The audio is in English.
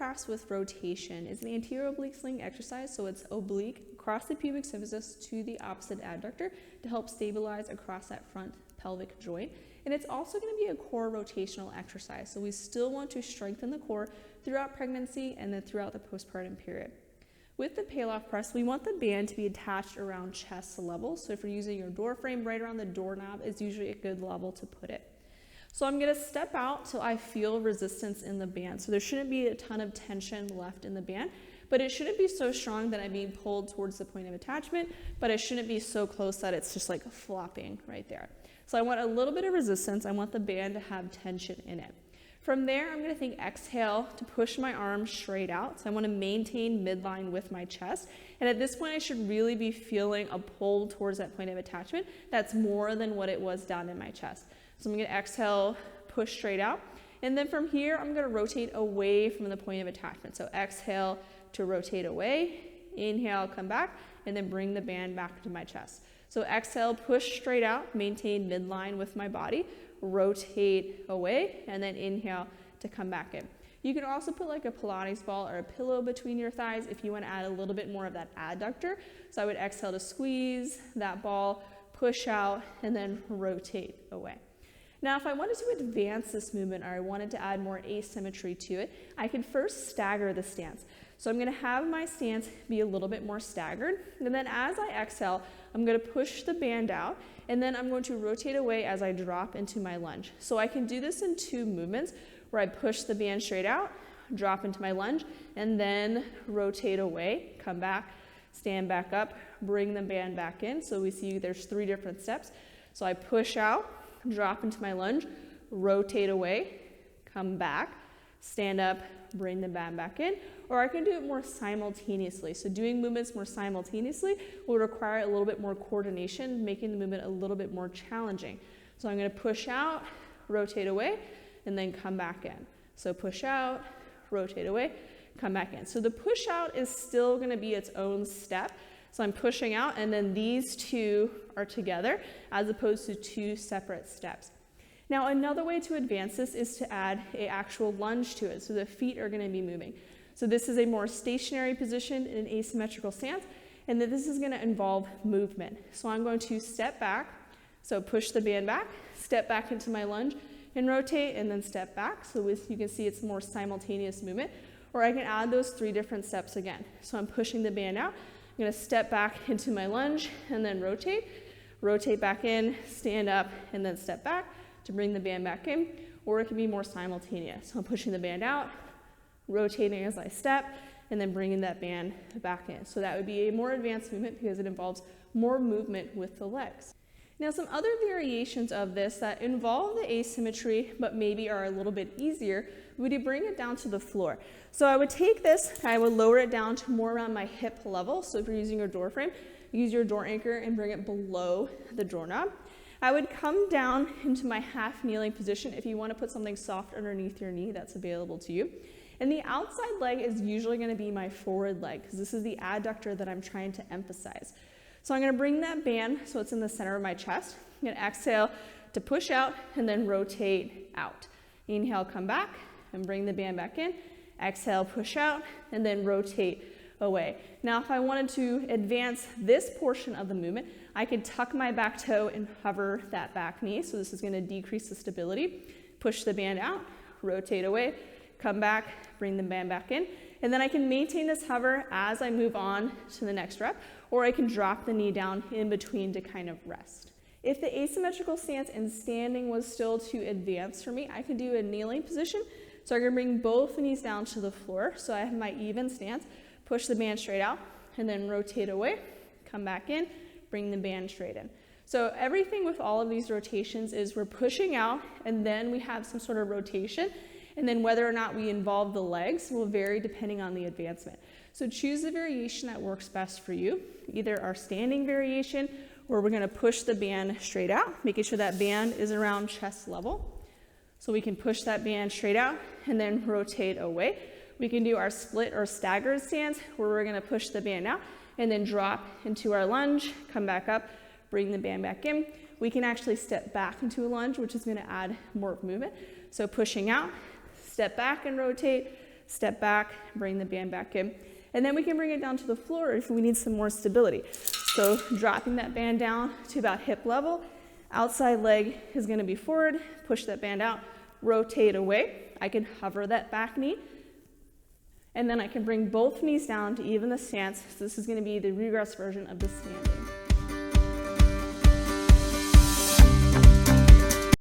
press with rotation is an anterior oblique sling exercise, so it's oblique across the pubic symphysis to the opposite adductor to help stabilize across that front pelvic joint. And it's also going to be a core rotational exercise, so we still want to strengthen the core throughout pregnancy and then throughout the postpartum period. With the Pallof press, we want the band to be attached around chest level, so if you're using your door frame, right around the doorknob is usually a good level to put it. So I'm going to step out till I feel resistance in the band. So there shouldn't be a ton of tension left in the band, but it shouldn't be so strong that I'm being pulled towards the point of attachment, but it shouldn't be so close that it's just like flopping right there. So I want a little bit of resistance. I want the band to have tension in it. From there, I'm going to think exhale to push my arms straight out. So I want to maintain midline with my chest. And at this point, I should really be feeling a pull towards that point of attachment. That's more than what it was down in my chest. So I'm going to exhale, push straight out. And then from here, I'm going to rotate away from the point of attachment. So exhale to rotate away, inhale, come back, and then bring the band back to my chest. So exhale, push straight out, maintain midline with my body, rotate away, and then inhale to come back in. You can also put like a Pilates ball or a pillow between your thighs if you want to add a little bit more of that adductor. So I would exhale to squeeze that ball, push out, and then rotate away. Now, if I wanted to advance this movement or I wanted to add more asymmetry to it, I could first stagger the stance. So I'm going to have my stance be a little bit more staggered. And then as I exhale, I'm going to push the band out, and then I'm going to rotate away as I drop into my lunge. So I can do this in two movements where I push the band straight out, drop into my lunge, and then rotate away, come back, stand back up, bring the band back in. So we see there's three different steps. So I push out, drop into my lunge, rotate away, come back, stand up, bring the band back in, or I can do it more simultaneously. So doing movements more simultaneously will require a little bit more coordination, making the movement a little bit more challenging. So I'm going to push out, rotate away, and then come back in. So push out, rotate away, come back in. So the push out is still going to be its own step. So I'm pushing out, and then these two are together as opposed to two separate steps. Now, another way to advance this is to add an actual lunge to it. So the feet are going to be moving. So this is a more stationary position in an asymmetrical stance, and then this is going to involve movement. So I'm going to step back, so push the band back, step back into my lunge, and rotate, and then step back. So you can see it's more simultaneous movement. Or I can add those three different steps again. So I'm pushing the band out. I'm going to step back into my lunge, and then rotate back in, stand up, and then step back to bring the band back in, or it can be more simultaneous. So I'm pushing the band out, rotating as I step, and then bringing that band back in. So that would be a more advanced movement because it involves more movement with the legs. Now, some other variations of this that involve the asymmetry but maybe are a little bit easier would be bring it down to the floor. So I would take this, I would lower it down to more around my hip level. So if you're using your door frame, use your door anchor and bring it below the doorknob. I would come down into my half kneeling position. If you want to put something soft underneath your knee, that's available to you. And the outside leg is usually going to be my forward leg because this is the adductor that I'm trying to emphasize. So I'm going to bring that band so it's in the center of my chest. I'm going to exhale to push out and then rotate out. Inhale, come back and bring the band back in. Exhale, push out, and then rotate away. Now, if I wanted to advance this portion of the movement, I could tuck my back toe and hover that back knee. So this is going to decrease the stability. Push the band out, rotate away, come back, bring the band back in. And then I can maintain this hover as I move on to the next rep, or I can drop the knee down in between to kind of rest. If the asymmetrical stance and standing was still too advanced for me, I could do a kneeling position. So I'm going to bring both knees down to the floor. So I have my even stance, push the band straight out, and then rotate away, come back in, bring the band straight in. So everything with all of these rotations is we're pushing out, and then we have some sort of rotation, and then whether or not we involve the legs will vary depending on the advancement. So choose the variation that works best for you, either our standing variation, or we're going to push the band straight out, making sure that band is around chest level. So we can push that band straight out and then rotate away. We can do our split or staggered stance where we're going to push the band out and then drop into our lunge, come back up, bring the band back in. We can actually step back into a lunge, which is going to add more movement. So pushing out, step back and rotate, step back, bring the band back in. And then we can bring it down to the floor if we need some more stability. So dropping that band down to about hip level, outside leg is gonna be forward, push that band out, rotate away. I can hover that back knee, and then I can bring both knees down to even the stance. So this is gonna be the regress version of the standing.